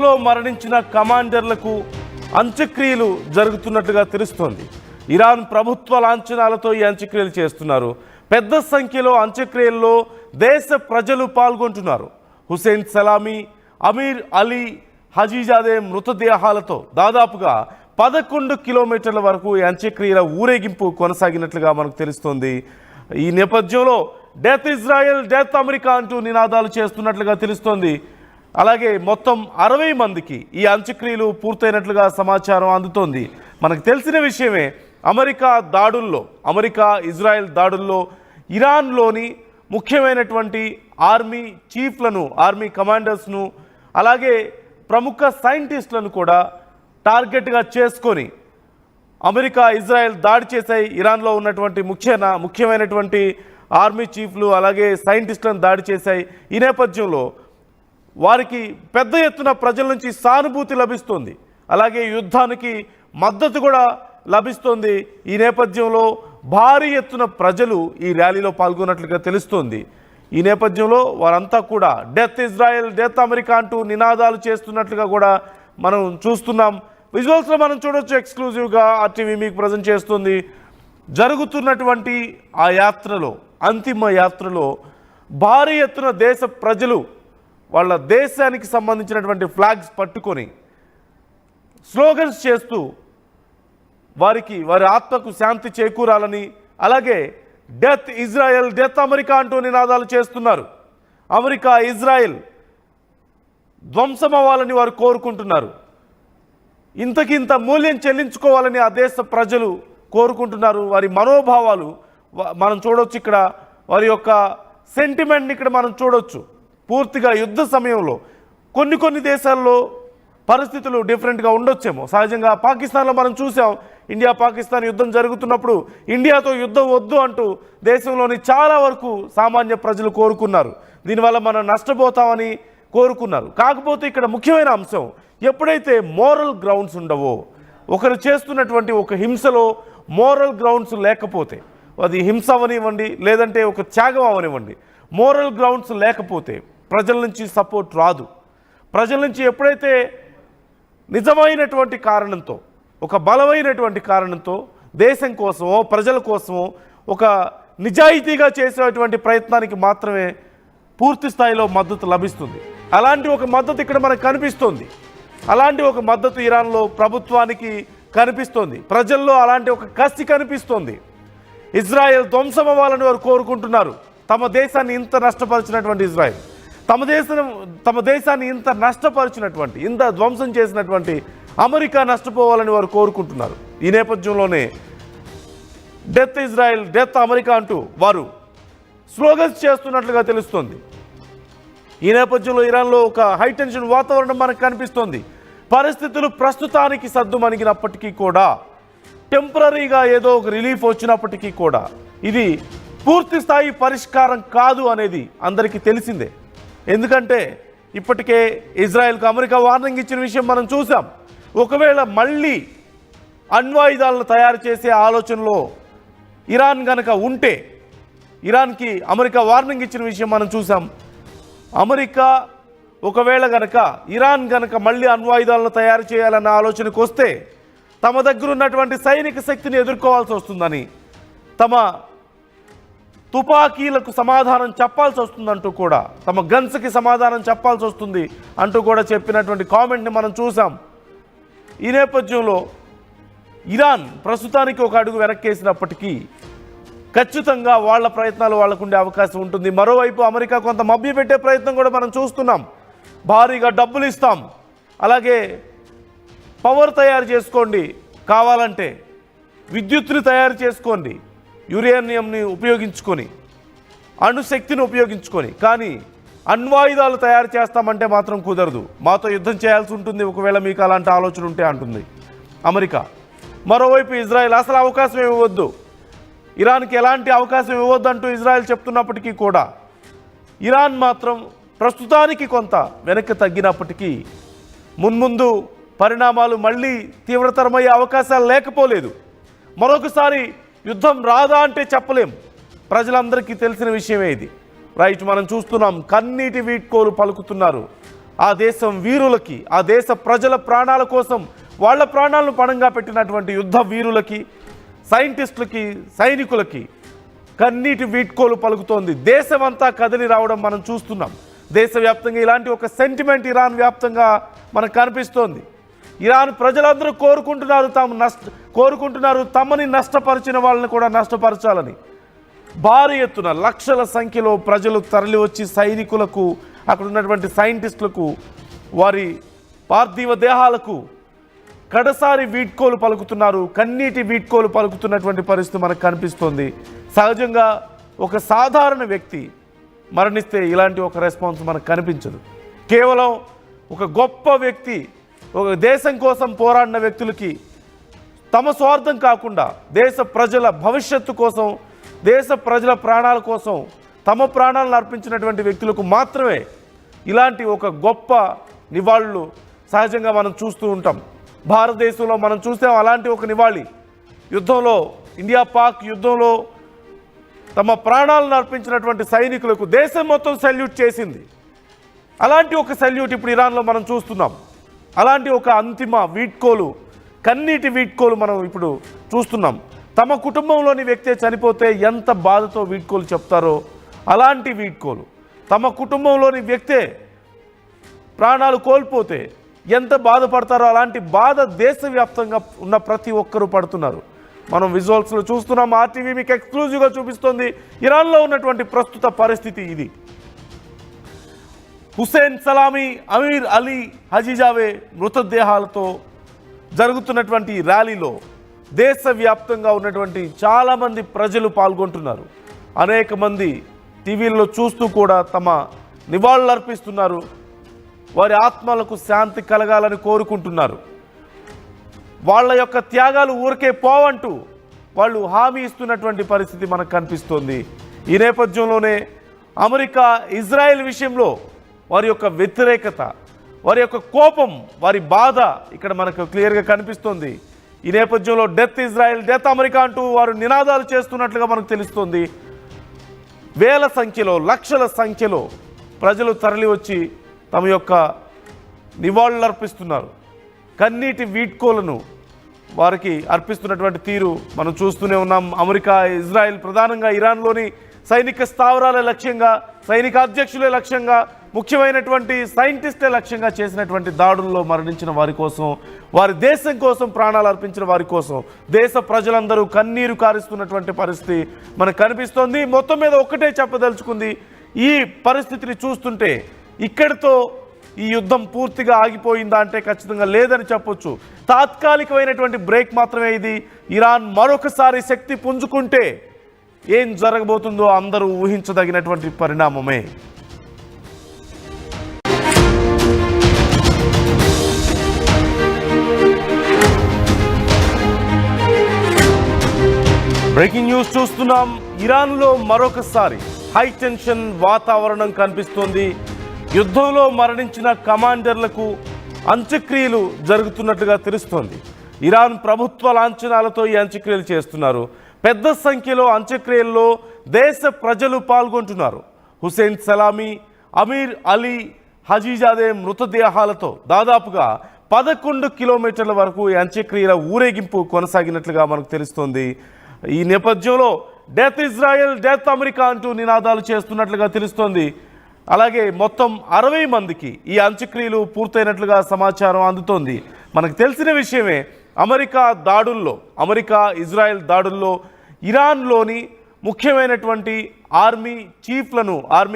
లో మరణించిన కమాండర్లకు అంత్యక్రియలు జరుగుతున్నట్లుగా తెలుస్తోంది. ఇరాన్ ప్రభుత్వ లాంఛనాలతో ఈ అంత్యక్రియలు చేస్తున్నారు. పెద్ద సంఖ్యలో అంత్యక్రియల్లో దేశ ప్రజలు పాల్గొంటున్నారు. హుసేన్ సలామీ, అమీర్ అలీ హజీజాదే మృతదేహాలతో దాదాపుగా 11 కిలోమీటర్ల వరకు ఈ అంత్యక్రియల ఊరేగింపు కొనసాగినట్లుగా మనకు తెలుస్తోంది. ఈ నేపథ్యంలో డెత్ ఇజ్రాయెల్, డెత్ అమెరికా అంటూ నినాదాలు చేస్తున్నట్లుగా తెలుస్తోంది. అలాగే మొత్తం 60 మందికి ఈ అంత్యక్రియలు పూర్తయినట్లుగా సమాచారం అందుతోంది. మనకు తెలిసిన విషయమే, అమెరికా ఇజ్రాయెల్ దాడుల్లో ఇరాన్లోని ముఖ్యమైనటువంటి ఆర్మీ చీఫ్లను, ఆర్మీ కమాండర్స్ను, అలాగే ప్రముఖ సైంటిస్టులను కూడా టార్గెట్గా చేసుకొని అమెరికా ఇజ్రాయెల్ దాడి చేశాయి. ఇరాన్లో ఉన్నటువంటి ముఖ్యమైనటువంటి ఆర్మీ చీఫ్లు అలాగే సైంటిస్టులను దాడి చేశాయి. ఈ నేపథ్యంలో వారికి పెద్ద ఎత్తున ప్రజల నుంచి సానుభూతి లభిస్తోంది, అలాగే యుద్ధానికి మద్దతు కూడా లభిస్తోంది. ఈ నేపథ్యంలో భారీ ఎత్తున ప్రజలు ఈ ర్యాలీలో పాల్గొన్నట్లుగా తెలుస్తోంది. ఈ నేపథ్యంలో వారంతా కూడా డెత్ ఇజ్రాయెల్, డెత్ అమెరికా అంటూ నినాదాలు చేస్తున్నట్లుగా కూడా మనం చూస్తున్నాం. విజువల్స్లో మనం చూడొచ్చు. ఎక్స్క్లూజివ్గా RTV మీకు ప్రజెంట్ చేస్తుంది. జరుగుతున్నటువంటి ఆ యాత్రలో, అంతిమ యాత్రలో భారీ ఎత్తున దేశ ప్రజలు వాళ్ళ దేశానికి సంబంధించినటువంటి ఫ్లాగ్స్ పట్టుకొని స్లోగన్స్ చేస్తూ వారి ఆత్మకు శాంతి చేకూరాలని, అలాగే డెత్ ఇజ్రాయెల్, డెత్ అమెరికా అంటూ నినాదాలు చేస్తున్నారు. అమెరికా ఇజ్రాయెల్ ధ్వంసం అవ్వాలని వారు కోరుకుంటున్నారు. ఇంతకింత మూల్యం చెల్లించుకోవాలని ఆ దేశ ప్రజలు కోరుకుంటున్నారు. వారి మనోభావాలు మనం చూడవచ్చు. ఇక్కడ వారి యొక్క సెంటిమెంట్ని ఇక్కడ మనం చూడవచ్చు. పూర్తిగా యుద్ధ సమయంలో కొన్ని దేశాల్లో పరిస్థితులు డిఫరెంట్గా ఉండొచ్చేమో. సహజంగా పాకిస్తాన్లో మనం చూసాం. ఇండియా పాకిస్తాన్ యుద్ధం జరుగుతున్నప్పుడు ఇండియాతో యుద్ధం వద్దు అంటూ దేశంలోని చాలా వరకు సామాన్య ప్రజలు కోరుకున్నారు. దీనివల్ల మనం నష్టపోతామని కోరుకున్నారు. కాకపోతే ఇక్కడ ముఖ్యమైన అంశం, ఎప్పుడైతే మోరల్ గ్రౌండ్స్ ఉండవో, ఒకరు చేస్తున్నటువంటి ఒక హింసలో మోరల్ గ్రౌండ్స్ లేకపోతే, అది హింస అవనివ్వండి లేదంటే ఒక త్యాగం అవనివ్వండి, మోరల్ గ్రౌండ్స్ లేకపోతే ప్రజల నుంచి సపోర్ట్ రాదు. ప్రజల నుంచి ఎప్పుడైతే నిజమైనటువంటి కారణంతో, ఒక బలమైనటువంటి కారణంతో దేశం కోసమో ప్రజల కోసమో ఒక నిజాయితీగా చేసేటువంటి ప్రయత్నానికి మాత్రమే పూర్తి స్థాయిలో మద్దతు లభిస్తుంది. అలాంటి ఒక మద్దతు ఇక్కడ మనకు కనిపిస్తోంది. అలాంటి ఒక మద్దతు ఇరాన్లో ప్రభుత్వానికి కనిపిస్తోంది. ప్రజల్లో అలాంటి ఒక కసి కనిపిస్తోంది. ఇజ్రాయెల్ ధ్వంసం అవ్వాలని వారు కోరుకుంటున్నారు. తమ దేశాన్ని ఇంత నష్టపరిచినటువంటి ఇజ్రాయెల్, తమ దేశాన్ని ఇంత నష్టపరిచినటువంటి, ఇంత ధ్వంసం చేసినటువంటి అమెరికా నష్టపోవాలని వారు కోరుకుంటున్నారు. ఈ నేపథ్యంలోనే డెత్ ఇజ్రాయెల్, డెత్ అమెరికా అంటూ వారు స్లోగన్స్ చేస్తున్నట్లుగా తెలుస్తోంది. ఈ నేపథ్యంలో ఇరాన్లో ఒక హైటెన్షన్ వాతావరణం మనకు కనిపిస్తోంది. పరిస్థితులు ప్రస్తుతానికి సద్దుమణిగినప్పటికీ కూడా, టెంపరీగా ఏదో ఒక రిలీఫ్ వచ్చినప్పటికీ కూడా ఇది పూర్తి స్థాయి పరిష్కారం కాదు అనేది అందరికీ తెలిసిందే. ఎందుకంటే ఇప్పటికే ఇజ్రాయెల్కు అమెరికా వార్నింగ్ ఇచ్చిన విషయం మనం చూసాం. ఒకవేళ మళ్ళీ అణ్వాయుధాలను తయారు చేసే ఆలోచనలో ఇరాన్ గనక ఉంటే, ఇరాన్కి అమెరికా వార్నింగ్ ఇచ్చిన విషయం మనం చూసాం. అమెరికా ఒకవేళ గనక ఇరాన్ గనక మళ్ళీ అణ్వాయుధాలను తయారు చేయాలన్న ఆలోచనకు వస్తే తమ దగ్గర ఉన్నటువంటి సైనిక శక్తిని ఎదుర్కోవాల్సి వస్తుందని, తమ తుపాకీలకు సమాధానం చెప్పాల్సి వస్తుందంటూ కూడా, తమ గన్స్కి సమాధానం చెప్పాల్సి వస్తుంది అంటూ కూడా చెప్పినటువంటి కామెంట్ని మనం చూసాం. ఈ నేపథ్యంలో ఇరాన్ ప్రస్తుతానికి ఒక అడుగు వెనక్కేసినప్పటికీ ఖచ్చితంగా వాళ్ళ ప్రయత్నాలు వాళ్ళకు ఉండే అవకాశం ఉంటుంది. మరోవైపు అమెరికా కొంత మభ్యపెట్టే ప్రయత్నం కూడా మనం చూస్తున్నాం. భారీగా డబ్బులు ఇస్తాం, అలాగే పవర్ తయారు చేసుకోండి, కావాలంటే విద్యుత్తుని తయారు చేసుకోండి, యురేనియంని ఉపయోగించుకొని, అణుశక్తిని ఉపయోగించుకొని, కానీ అణ్వాయుధాలు తయారు చేస్తామంటే మాత్రం కుదరదు, మాతో యుద్ధం చేయాల్సి ఉంటుంది ఒకవేళ మీకు అలాంటి ఆలోచన ఉంటే అంటుంది అమెరికా. మరోవైపు ఇజ్రాయెల్ అసలు అవకాశం ఇవ్వద్దు, ఇరాన్కి ఎలాంటి అవకాశం ఇవ్వద్దు అంటూ ఇజ్రాయెల్ చెప్తున్నప్పటికీ కూడా ఇరాన్ మాత్రం ప్రస్తుతానికి కొంత వెనక్కి తగ్గినప్పటికీ మున్ముందు పరిణామాలు మళ్ళీ తీవ్రతరమయ్యే అవకాశాలు లేకపోలేదు. మరొకసారి యుద్ధం రాదా అంటే చెప్పలేం. ప్రజలందరికీ తెలిసిన విషయమే ఇది. రైట్, మనం చూస్తున్నాం కన్నీటి వీడ్కోలు పలుకుతున్నారు ఆ దేశం వీరులకి, ఆ దేశ ప్రజల ప్రాణాల కోసం వాళ్ళ ప్రాణాలను పణంగా పెట్టినటువంటి యుద్ధ వీరులకి, సైంటిస్టులకి, సైనికులకి కన్నీటి వీడ్కోలు పలుకుతోంది. దేశమంతా కదిలి రావడం మనం చూస్తున్నాం. దేశవ్యాప్తంగా ఇలాంటి ఒక సెంటిమెంట్ ఇరాన్ వ్యాప్తంగా మనకు కనిపిస్తోంది. ఇరాన్ ప్రజలందరూ కోరుకుంటున్నారు తమని నష్టపరిచిన వాళ్ళని కూడా నష్టపరచాలని. భారీ ఎత్తున లక్షల సంఖ్యలో ప్రజలు తరలి వచ్చి సైనికులకు, అక్కడ ఉన్నటువంటి సైంటిస్టులకు, వారి పార్థివ దేహాలకు కడసారి వీడ్కోలు పలుకుతున్నారు. కన్నీటి వీడ్కోలు పలుకుతున్నటువంటి పరిస్థితి మనకు కనిపిస్తోంది. సహజంగా ఒక సాధారణ వ్యక్తి మరణిస్తే ఇలాంటి ఒక రెస్పాన్స్ మనకు కనిపించదు. కేవలం ఒక గొప్ప వ్యక్తి, ఒక దేశం కోసం పోరాడిన వ్యక్తులకి తమ స్వార్థం కాకుండా దేశ ప్రజల భవిష్యత్తు కోసం, దేశ ప్రజల ప్రాణాల కోసం తమ ప్రాణాలను అర్పించినటువంటి వ్యక్తులకు మాత్రమే ఇలాంటి ఒక గొప్ప నివాళులు సహజంగా మనం చూస్తూ ఉంటాం. భారతదేశంలో మనం చూస్తే అలాంటి ఒక నివాళి యుద్ధంలో, ఇండియా పాక్ యుద్ధంలో తమ ప్రాణాలను అర్పించినటువంటి సైనికులకు దేశం మొత్తం సెల్యూట్ చేసింది. అలాంటి ఒక సెల్యూట్ ఇప్పుడు ఇరాన్లో మనం చూస్తున్నాం. అలాంటి ఒక అంతిమ వీడ్కోలు, కన్నీటి వీడ్కోలు మనం ఇప్పుడు చూస్తున్నాం. తమ కుటుంబంలోని వ్యక్తే చనిపోతే ఎంత బాధతో వీడ్కోలు చెప్తారో అలాంటి వీడ్కోలు, తమ కుటుంబంలోని వ్యక్తే ప్రాణాలు కోల్పోతే ఎంత బాధపడతారో అలాంటి బాధ దేశవ్యాప్తంగా ఉన్న ప్రతి ఒక్కరూ పడుతున్నారు. మనం విజువల్స్లో చూస్తున్నాం. ఆర్టీవీ మీకు ఎక్స్క్లూజివ్గా చూపిస్తోంది ఇరాన్లో ఉన్నటువంటి ప్రస్తుత పరిస్థితి ఇది. హుసేన్ సలామీ, అమీర్ అలీ హజీజావే మృతదేహాలతో జరుగుతున్నటువంటి ర్యాలీలో దేశవ్యాప్తంగా ఉన్నటువంటి చాలామంది ప్రజలు పాల్గొంటున్నారు. అనేక మంది టీవీల్లో చూస్తూ కూడా తమ నివాళులు అర్పిస్తున్నారు. వారి ఆత్మలకు శాంతి కలగాలని కోరుకుంటున్నారు. వాళ్ళ యొక్క త్యాగాలు ఊరికే పోవంటూ వాళ్ళు హామీ ఇస్తున్నటువంటి పరిస్థితి మనకు కనిపిస్తోంది. ఈ నేపథ్యంలోనే అమెరికా ఇజ్రాయెల్ విషయంలో వారి యొక్క వ్యతిరేకత, వారి యొక్క కోపం, వారి బాధ ఇక్కడ మనకు క్లియర్గా కనిపిస్తోంది. ఈ నేపథ్యంలో డెత్ ఇజ్రాయెల్, డెత్ అమెరికా అంటూ వారు నినాదాలు చేస్తున్నట్లుగా మనకు తెలుస్తోంది. వేల సంఖ్యలో, లక్షల సంఖ్యలో ప్రజలు తరలి వచ్చి తమ యొక్క నివాళులు అర్పిస్తున్నారు. కన్నీటి వీడ్కోలను వారికి అర్పిస్తున్నటువంటి తీరు మనం చూస్తూనే ఉన్నాం. అమెరికా, ఇజ్రాయెల్ ప్రధానంగా ఇరాన్లోని సైనిక స్థావరాల లక్ష్యంగా, సైనిక అధ్యక్షులే లక్ష్యంగా, ముఖ్యమైనటువంటి సైంటిస్టులే లక్ష్యంగా చేసినటువంటి దాడుల్లో మరణించిన వారి కోసం, వారి దేశం కోసం ప్రాణాలు అర్పించిన వారి కోసం దేశ ప్రజలందరూ కన్నీరు కారుస్తున్నటువంటి పరిస్థితి మనకు కనిపిస్తోంది. మొత్తం మీద ఒక్కటే చెప్పదలుచుకుంది, ఈ పరిస్థితిని చూస్తుంటే ఇక్కడితో ఈ యుద్ధం పూర్తిగా ఆగిపోయిందా అంటే ఖచ్చితంగా లేదని చెప్పొచ్చు. తాత్కాలికమైనటువంటి బ్రేక్ మాత్రమే ఇది. ఇరాన్ మరొకసారి శక్తి పుంజుకుంటే ఏం జరగబోతుందో అందరూ ఊహించదగినటువంటి పరిణామమే. బ్రేకింగ్ న్యూస్ చూస్తున్నాం. ఇరాన్లో మరొకసారి హై టెన్షన్ వాతావరణం కనిపిస్తోంది. యుద్ధంలో మరణించిన కమాండర్లకు అంత్యక్రియలు జరుగుతున్నట్లుగా తెలుస్తోంది. ఇరాన్ ప్రభుత్వ లాంఛనాలతో ఈ అంత్యక్రియలు చేస్తున్నారు. పెద్ద సంఖ్యలో అంత్యక్రియల్లో దేశ ప్రజలు పాల్గొంటున్నారు. హుసేన్ సలామీ, అమీర్ అలీ హజీజాదే మృతదేహాలతో దాదాపుగా 11 కిలోమీటర్ల వరకు ఈ అంత్యక్రియల ఊరేగింపు కొనసాగినట్లుగా మనకు తెలుస్తోంది. ఈ నేపథ్యంలో డెత్ ఇజ్రాయెల్, డెత్ అమెరికా అంటూ నినాదాలు చేస్తున్నట్లుగా తెలుస్తోంది. అలాగే మొత్తం 60 మందికి ఈ అంత్యక్రియలు పూర్తయినట్లుగా సమాచారం అందుతోంది. మనకు తెలిసిన విషయమే, అమెరికా ఇజ్రాయెల్ దాడుల్లో ఇరాన్లోని ముఖ్యమైనటువంటి ఆర్మీ చీఫ్లను, ఆర్మీ